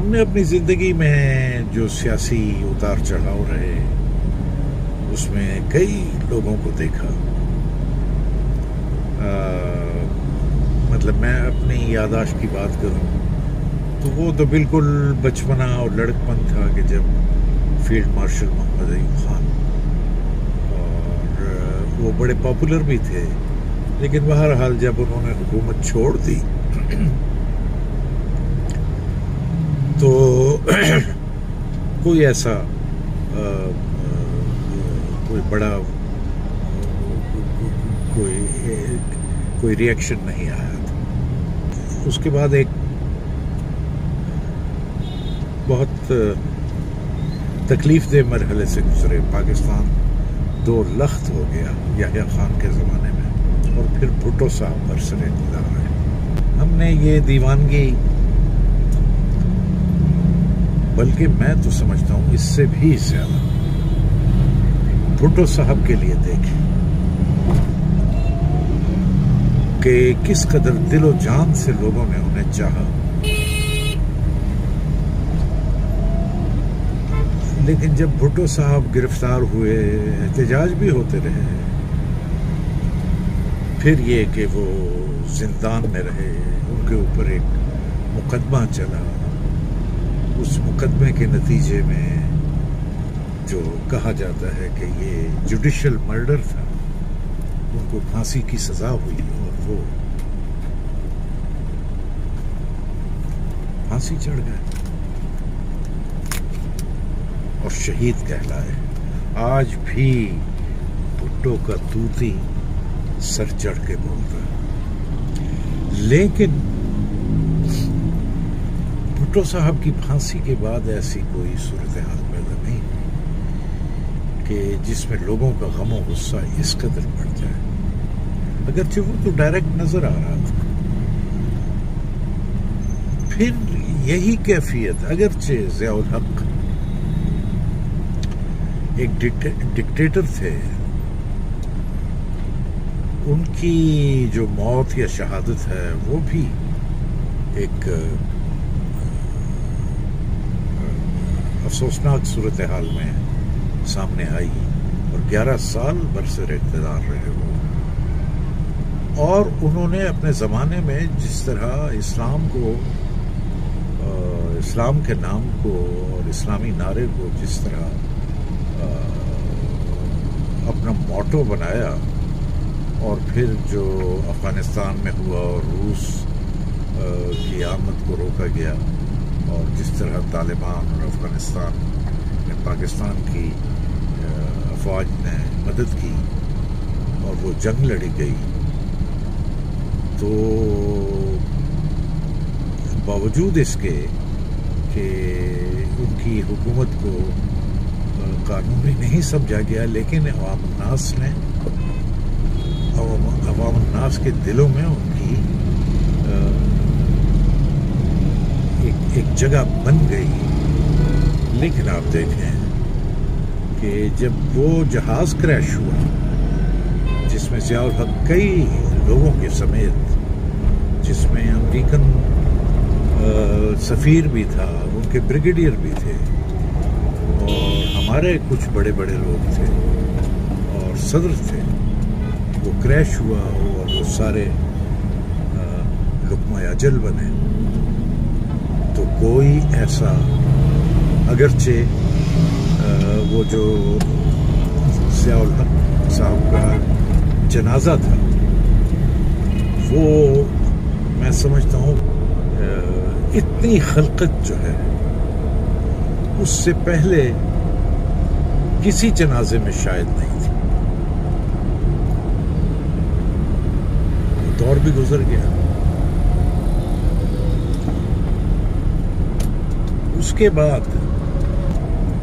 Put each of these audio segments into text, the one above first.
ہم نے اپنی زندگی میں جو سیاسی اتار چڑھاؤ رہے اس میں کئی لوگوں کو دیکھا. مطلب میں اپنی یاداشت کی بات کروں تو وہ تو بالکل بچپنا اور لڑکپن تھا کہ جب فیلڈ مارشل محمد ایوب خان، اور وہ بڑے پاپولر بھی تھے، لیکن بہرحال جب انہوں نے حکومت چھوڑ دی تو کوئی ایسا کوئی بڑا کوئی ریئیکشن نہیں آیا تھا. اس کے بعد ایک بہت تکلیف دہ مرحلے سے گزرے. پاکستان دو لخت ہو گیا یحییٰ خان کے زمانے میں، اور پھر بھٹو صاحب برسر اقتدار رہے. ہم نے یہ دیوانگی، بلکہ میں تو سمجھتا ہوں اس سے بھی زیادہ بھٹو صاحب کے لیے دیکھیں کہ کس قدر دل و جان سے لوگوں نے انہیں چاہا. لیکن جب بھٹو صاحب گرفتار ہوئے، احتجاج بھی ہوتے رہے، پھر یہ کہ وہ زندان میں رہے، ان کے اوپر ایک مقدمہ چلا. اس مقدمے کے نتیجے میں جو کہا جاتا ہے کہ یہ جوڈیشل مرڈر تھا، ان کو پھانسی کی سزا ہوئی اور وہ پھانسی چڑھ گئے اور شہید کہلائے. آج بھی بھٹو کا طوطی سر چڑھ کے بولتا ہے. لیکن بھٹو صاحب کی پھانسی کے بعد ایسی کوئی صورتحال پیدا نہیں کہ جس میں لوگوں کا غم و غصہ اس قدر بڑھ جائے. اگرچہ وہ تو ڈائریکٹ نظر آ رہا تھا. پھر یہی کیفیت، اگرچہ ضیاء الحق ایک ڈکٹیٹر تھے، ان کی جو موت یا شہادت ہے وہ بھی ایک افسوسناک صورتحال میں سامنے آئی، اور 11 سال برسر اقتدار رہے وہ. اور انہوں نے اپنے زمانے میں جس طرح اسلام کو، اسلام کے نام کو اور اسلامی نعرے کو جس طرح اپنا موٹو بنایا، اور پھر جو افغانستان میں ہوا اور روس کی آمد کو روکا گیا، اور جس طرح طالبان اور افغانستان میں پاکستان کی افواج نے مدد کی اور وہ جنگ لڑی گئی، تو باوجود اس کے کہ ان کی حکومت کو قانونی نہیں سمجھا گیا، لیکن عوام الناس کے دلوں میں ان کی ایک جگہ بن گئی. لیکن آپ دیکھیں کہ جب وہ جہاز کریش ہوا جس میں ضیاء الحق کئی لوگوں کے سمیت، جس میں امریکن سفیر بھی تھا، ان کے بریگیڈیئر بھی تھے، اور ہمارے کچھ بڑے بڑے لوگ تھے اور صدر تھے، وہ کریش ہوا اور وہ سارے لقمہ اجل بنے. تو کوئی ایسا، اگرچہ وہ جو ضیاء الحق صاحب کا جنازہ تھا وہ میں سمجھتا ہوں اتنی خلقت جو ہے اس سے پہلے کسی جنازے میں شاید نہیں تھی. دور بھی گزر گیا. اس کے بعد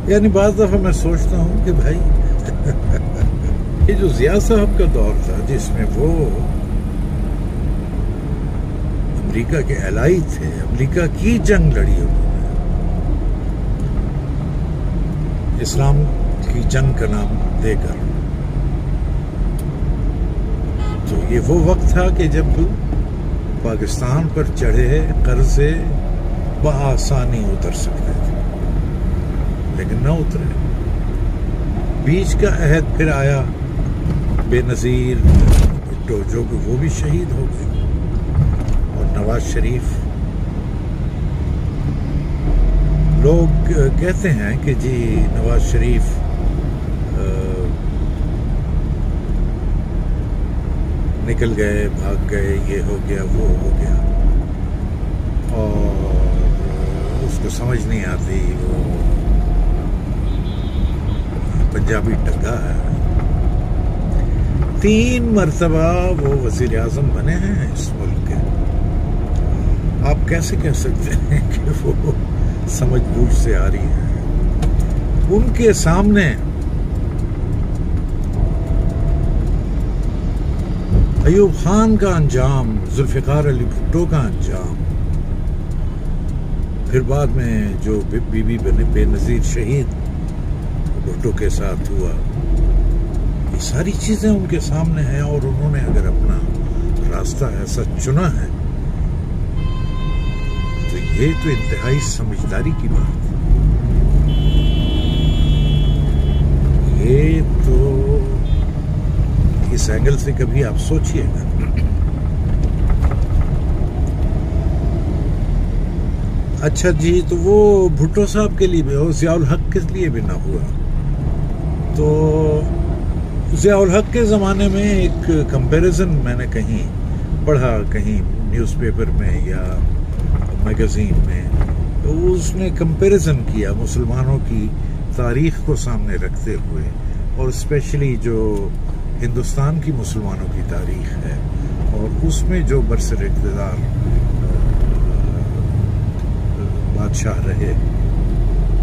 یعنی بعض دفعہ میں سوچتا ہوں کہ بھائی یہ جو ضیاء صاحب کا دور تھا جس میں وہ امریکہ کے الائی تھے، امریکہ کی جنگ لڑی انہوں نے، اسلام کی جنگ کا نام دے کر، تو یہ وہ وقت تھا کہ جب پاکستان پر چڑھے قرضے بآسانی اتر سکتے تھے، لیکن نہ اترے۔ بیچ کا عہد پھر آیا بے نظیر بھٹو، جو کہ وہ بھی شہید ہو گئے، اور نواز شریف۔ لوگ کہتے ہیں کہ جی نواز شریف نکل گئے، بھاگ گئے، یہ ہو گیا، وہ ہو گیا، اور اس کو سمجھ نہیں آتی، وہ پنجابی ٹگا ہے۔ 3 مرتبہ وہ وزیر اعظم بنے ہیں اس ملک کے، آپ کیسے کہہ سکتے ہیں کہ وہ سمجھ بوجھ سے آ رہی ہے؟ ان کے سامنے ایوب خان کا انجام، ذوالفقار علی بھٹو کا انجام، پھر بعد میں جو بی بی بے نظیر شہید بھٹو کے ساتھ ہوا، یہ ساری چیزیں ان کے سامنے ہیں، اور انہوں نے اگر اپنا راستہ ایسا چنا ہے تو یہ تو انتہائی سمجھداری کی بات ہے۔ یہ تو اس اینگل سے کبھی آپ سوچئے گا۔ اچھا جی، تو وہ بھٹو صاحب کے لیے بھی اور ضیاء الحق کے لیے بھی نہ ہوا، تو ضیاء الحق کے زمانے میں ایک کمپیریزن میں نے کہیں پڑھا، کہیں نیوز پیپر میں یا میگزین میں، اس نے کمپیریزن کیا مسلمانوں کی تاریخ کو سامنے رکھتے ہوئے، اور اسپیشلی جو ہندوستان کی مسلمانوں کی تاریخ ہے، اور اس میں جو برسر اقتدار بادشاہ رہے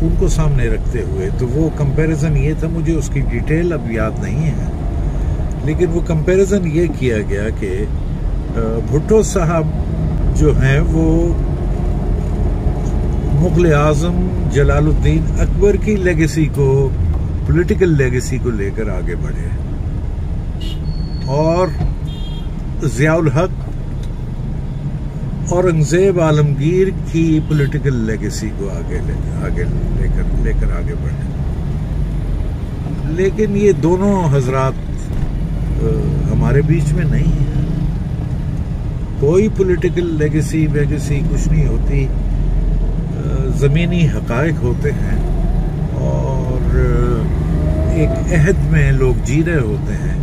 ان کو سامنے رکھتے ہوئے، تو وہ کمپیریزن یہ تھا، مجھے اس کی ڈیٹیل اب یاد نہیں ہے، لیکن وہ کمپیریزن یہ کیا گیا کہ بھٹو صاحب جو ہیں وہ مغل اعظم جلال الدین اکبر کی لیگیسی کو، پولیٹیکل لیگیسی کو لے کر آگے بڑھے، اور ضیاء الحق اورنگزیب عالمگیر کی پولیٹیکل لیگیسی کو لے کر آگے بڑھے۔ لیکن یہ دونوں حضرات ہمارے بیچ میں نہیں ہیں، کوئی پولیٹیکل لیگیسی کچھ نہیں ہوتی، زمینی حقائق ہوتے ہیں، اور ایک عہد میں لوگ جی رہے ہوتے ہیں،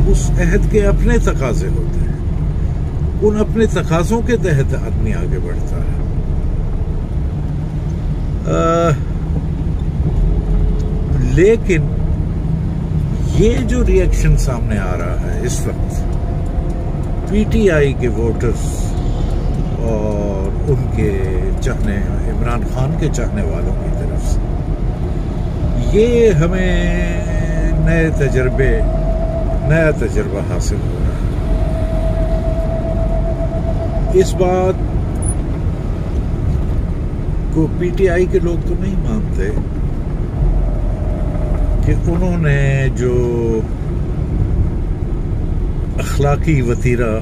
اس عہد کے اپنے تقاضے ہوتے ہیں، ان اپنے تقاضوں کے تحت آدمی آگے بڑھتا ہے۔ لیکن یہ جو ری ایکشن سامنے آ رہا ہے اس وقت پی ٹی آئی کے ووٹرز اور ان کے عمران خان کے چاہنے والوں کی طرف سے، یہ ہمیں نیا تجربہ حاصل ہو رہا ہے۔ اس بات کو پی ٹی آئی کے لوگ تو نہیں مانتے کہ انہوں نے جو اخلاقی وتیرہ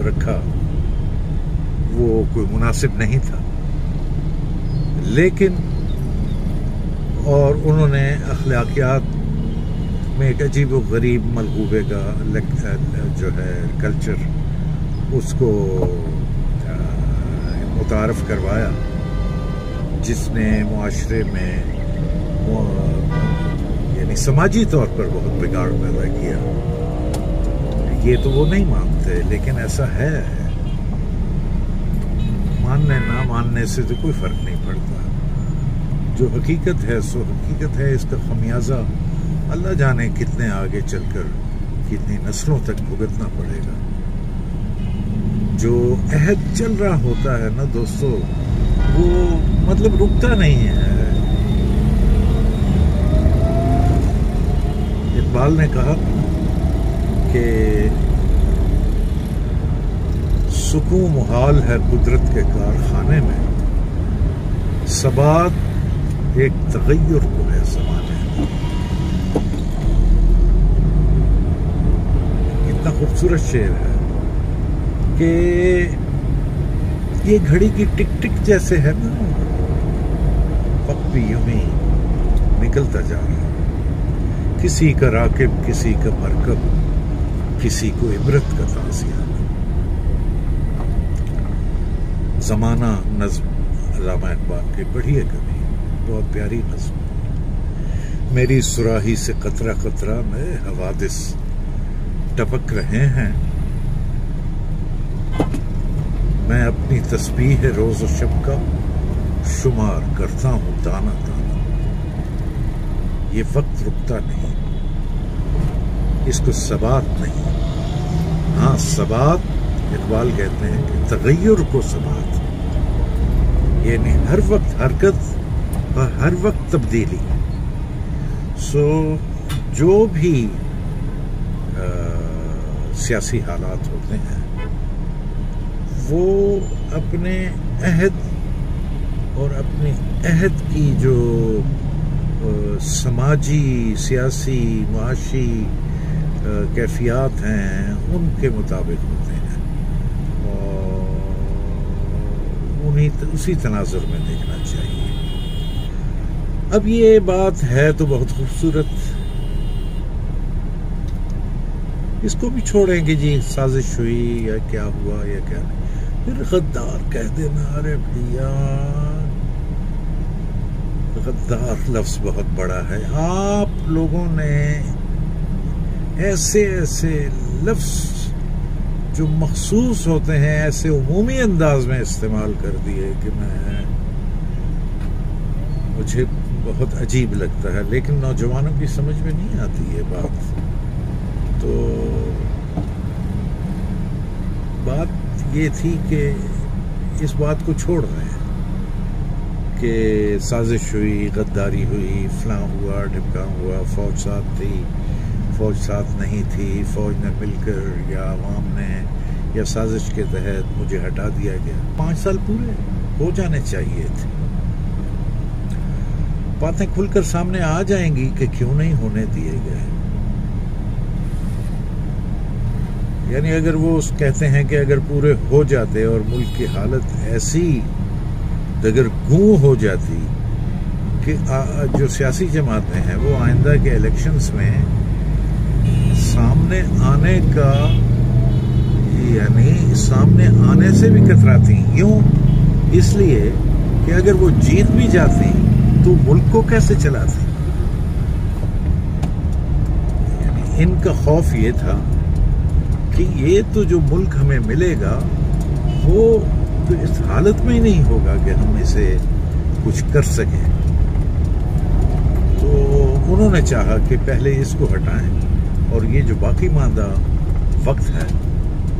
رکھا وہ کوئی مناسب نہیں تھا، لیکن اور انہوں نے اخلاقیات میں ایک عجیب و غریب ملغوبے کا جو ہے کلچر، اس کو متعارف کروایا، جس نے معاشرے میں یعنی سماجی طور پر بہت بگاڑ پیدا کیا۔ یہ تو وہ نہیں مانتے، لیکن ایسا ہے، ماننے نہ ماننے سے تو کوئی فرق نہیں پڑتا، جو حقیقت ہے سو حقیقت ہے، اس کا خمیازہ اللہ جانے کتنے آگے چل کر کتنی نسلوں تک بھگتنا پڑے گا۔ جو عہد چل رہا ہوتا ہے نا دوستو، وہ مطلب رکتا نہیں ہے۔ اقبال نے کہا کہ سکون محال ہے قدرت کے کارخانے میں، ثبات ایک تغیر کو ہے زمانے میں۔ کتنا خوبصورت شعر ہے کہ یہ گھڑی کی ٹک ٹک جیسے ہے نا، وقت بھی یوں ہی نکلتا جا رہا، کسی کا راکب، کسی کا مرکب، کسی کو عبرت کا تعزیہ۔ زمانہ نظم علامہ اقبال کی پڑھیے کبھی، بہت پیاری نظم۔ میری سراہی سے قطرہ قطرہ میں حوادث ٹپک رہے ہیں، میں اپنی تسبیح روز و شب کا شمار کرتا ہوں دانہ دانہ۔ یہ وقت رکتا نہیں، اس کو ثبات نہیں۔ ہاں ثبات، اقبال کہتے ہیں کہ تغیر کو ثبات، یعنی ہر وقت حرکت اور ہر وقت تبدیلی۔ جو بھی سیاسی حالات ہوتے ہیں وہ اپنے عہد اور اپنے عہد کی جو سماجی، سیاسی، معاشی کیفیات ہیں ان کے مطابق ہوتے ہیں، اور اسی تناظر میں دیکھنا چاہیے۔ اب یہ بات ہے تو بہت خوبصورت، اس کو بھی چھوڑیں گے جی سازش ہوئی یا کیا ہوا یا کیا نہیں، پھر غدار کہہ دینا۔ ارے بھیا غدار لفظ بہت بڑا ہے، آپ لوگوں نے ایسے ایسے لفظ جو مخصوص ہوتے ہیں ایسے عمومی انداز میں استعمال کر دیے کہ مجھے بہت عجیب لگتا ہے، لیکن نوجوانوں کی سمجھ میں نہیں آتی یہ بات۔ تو بات یہ تھی کہ اس بات کو چھوڑ رہے ہیں کہ سازش ہوئی، غداری ہوئی، فلاں ہوا، ڈھمکاں ہوا، فوج ساتھ تھی، فوج ساتھ نہیں تھی، فوج نے مل کر یا عوام نے یا سازش کے تحت مجھے ہٹا دیا گیا۔ 5 سال پورے ہو جانے چاہیے تھے، باتیں کھل کر سامنے آ جائیں گی کہ کیوں نہیں ہونے دیے گئے۔ یعنی اگر وہ کہتے ہیں کہ اگر پورے ہو جاتے اور ملک کی حالت ایسی دگرگوں ہو جاتی کہ جو سیاسی جماعتیں ہیں وہ آئندہ کے الیکشنز میں سامنے آنے کا، یعنی سامنے آنے سے بھی کتراتی، یوں اس لیے کہ اگر وہ جیت بھی جاتی تو ملک کو کیسے چلاتی۔ یعنی ان کا خوف یہ تھا کہ یہ تو جو ملک ہمیں ملے گا وہ تو اس حالت میں ہی نہیں ہوگا کہ ہم اسے کچھ کر سکیں۔ تو انہوں نے چاہا کہ پہلے اس کو ہٹائیں اور یہ جو باقی ماندہ وقت ہے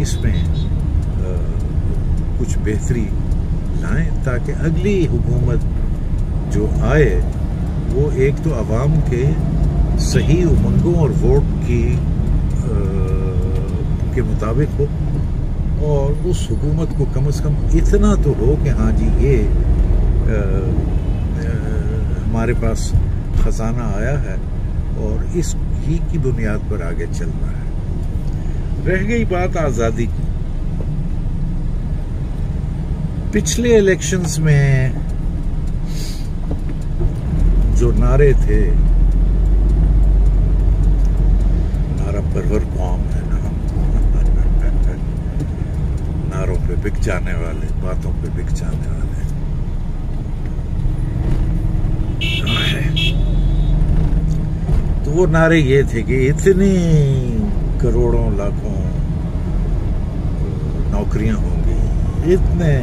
اس میں کچھ بہتری لائیں تاکہ اگلی حکومت جو آئے وہ ایک تو عوام کے صحیح امنگوں اور ووٹ کے مطابق ہو، اور اس حکومت کو کم از کم اتنا تو ہو کہ ہاں جی یہ ہمارے پاس خزانہ آیا ہے اور اس ہی کی بنیاد پر آگے چلنا ہے۔ رہ گئی بات آزادی کی، پچھلے الیکشنز میں جو نعرے تھے، نعرہ پرور قوم ہے نا، نعروں پہ بک جانے والے، باتوں پہ بک جانے والے، تو وہ نعرے یہ تھے کہ اتنی کروڑوں لاکھوں نوکریاں ہوں گی، اتنے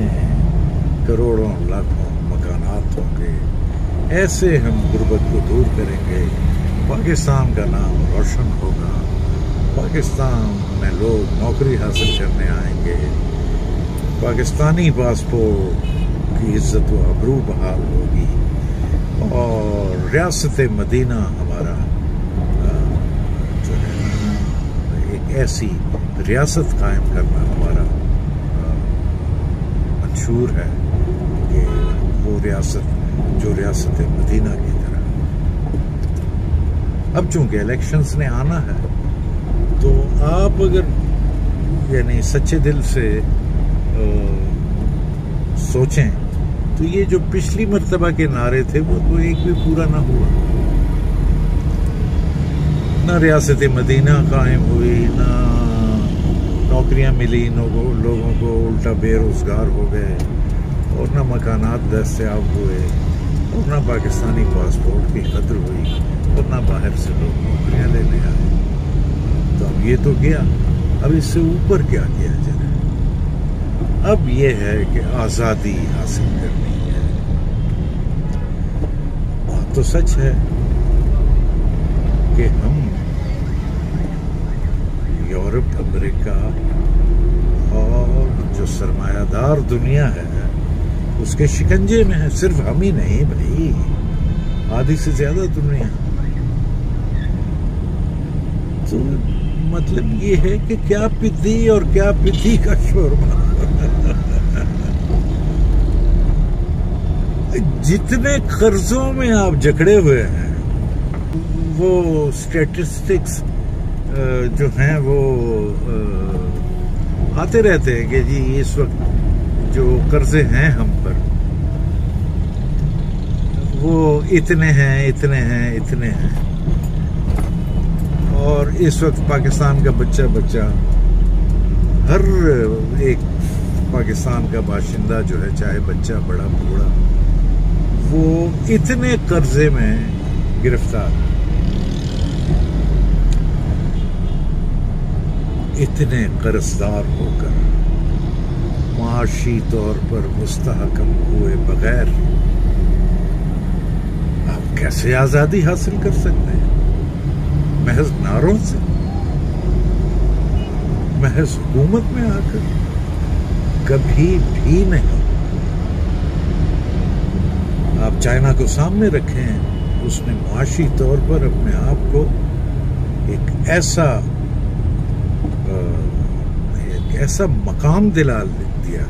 کروڑوں لاکھوں مکانات ہوں گے، ایسے ہم غربت کو دور کریں گے، پاکستان کا نام روشن ہوگا، پاکستان میں لوگ نوکری حاصل کرنے آئیں گے، پاکستانی پاسپورٹ کی عزت و آبرو بحال ہوگی، اور ریاست مدینہ ہمارا جو ہے ایک ایسی ریاست قائم کرنا ہمارا منشور ہے کہ وہ ریاست جو ریاست مدینہ کی طرح۔ اب چونکہ الیکشنز نے آنا ہے تو آپ اگر یعنی سچے دل سے سوچیں تو یہ جو پچھلی مرتبہ کے نعرے تھے وہ تو ایک بھی پورا نہ ہوا. نہ ریاست مدینہ قائم ہوئی، نہ نوکریاں ملی، لوگوں کو الٹا بے روزگار ہو گئے، اور نہ مکانات دستیاب ہوئے، اور نہ پاکستانی پاسپورٹ کی قدر ہوئی، اور نہ باہر سے لوگ نوکریاں لینے آئے. تو اب یہ تو گیا، اب اس سے اوپر کیا کیا جائے؟ اب یہ ہے کہ آزادی حاصل کرنی ہے. بات تو سچ ہے کہ ہم یورپ، امریکہ اور جو سرمایہ دار دنیا ہے اس کے شکنجے میں ہے. صرف ہم ہی نہیں بھائی، آدھی سے زیادہ دنیا. تو مطلب یہ ہے کہ کیا پدی اور کیا پدی کا شوربہ. جتنے قرضوں میں آپ جکڑے ہوئے ہیں، وہ اسٹیٹسٹکس جو ہیں وہ آتے رہتے ہیں کہ جی اس وقت جو قرضے ہیں ہم پر وہ اتنے ہیں اتنے ہیں اتنے ہیں. اور اس وقت پاکستان کا بچہ ہر ایک پاکستان کا باشندہ جو ہے، چاہے بچہ بڑا بوڑھا، وہ اتنے قرضے میں گرفتار، اتنے قرضدار ہو کر معاشی طور پر مستحکم ہوئے بغیر آپ کیسے آزادی حاصل کر سکتے ہیں؟ محض نعروں سے، محض حکومت میں آ کر؟ کبھی بھی نہیں. آپ چائنا کو سامنے رکھیں، اس نے معاشی طور پر اپنے آپ کو ایک ایسا مقام دلا دیا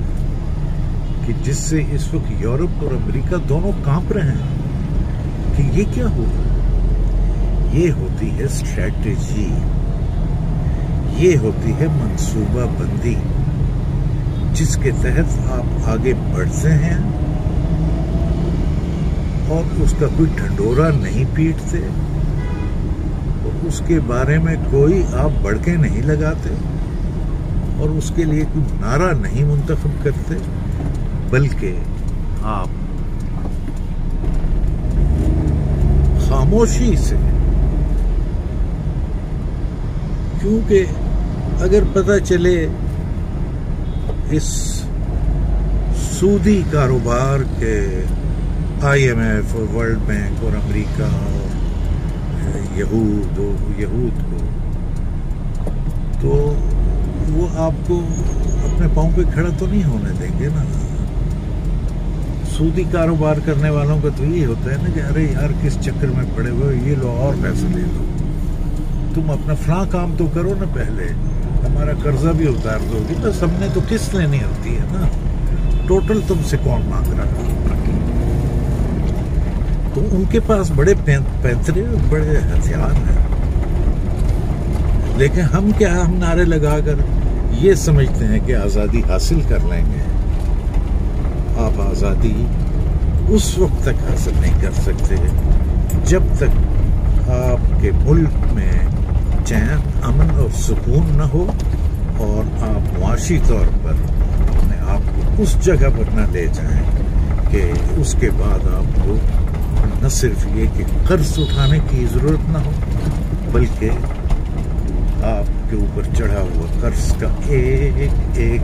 کہ جس سے اس وقت یورپ اور امریکہ دونوں کانپ رہے ہیں کہ یہ کیا ہوا. یہ ہوتی ہے اسٹریٹجی، یہ ہوتی ہے منصوبہ بندی، جس کے تحت آپ آگے بڑھتے ہیں اور اس کا کوئی ڈھنڈورا نہیں پیٹتے، اور اس کے بارے میں کوئی آپ بڑکیں نہیں لگاتے، اور اس کے لیے کوئی نعرہ نہیں منتخب کرتے، بلکہ آپ خاموشی سے. کیونکہ اگر پتہ چلے اس سودی کاروبار کے IMF اور ورلڈ بینک اور امریکہ اور یہود کو، تو وہ آپ کو اپنے پاؤں پہ کھڑا تو نہیں ہونے دیں گے نا. سودی کاروبار کرنے والوں کا تو یہ ہوتا ہے نا کہ ارے یار کس چکر میں پڑے ہوئے، یہ لو اور پیسے لے لو، تم اپنا فلاں کام تو کرو نا، پہلے ہمارا قرضہ بھی اتار دو گی. بس ہم نے تو قسط لینی ہوتی ہے نا، ٹوٹل تم سے کون مانگ رہا. تو ان کے پاس بڑے پیترے بڑے ہتھیار ہیں. لیکن ہم کیا، ہم نعرے لگا کر یہ سمجھتے ہیں کہ آزادی حاصل کر لیں گے. آپ آزادی اس وقت تک حاصل نہیں کر سکتے جب تک آپ کے ملک میں چین، امن اور سکون نہ ہو، اور آپ معاشی طور پر اپنے آپ کو اس جگہ پر نہ لے جائیں کہ اس کے بعد آپ کو نہ صرف یہ کہ قرض اٹھانے کی ضرورت نہ ہو، بلکہ آپ کے اوپر چڑھا ہوا قرض کا ایک ایک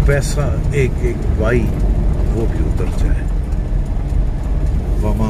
پیسہ، ایک ایک وائی وہ بھی اتر جائے. وما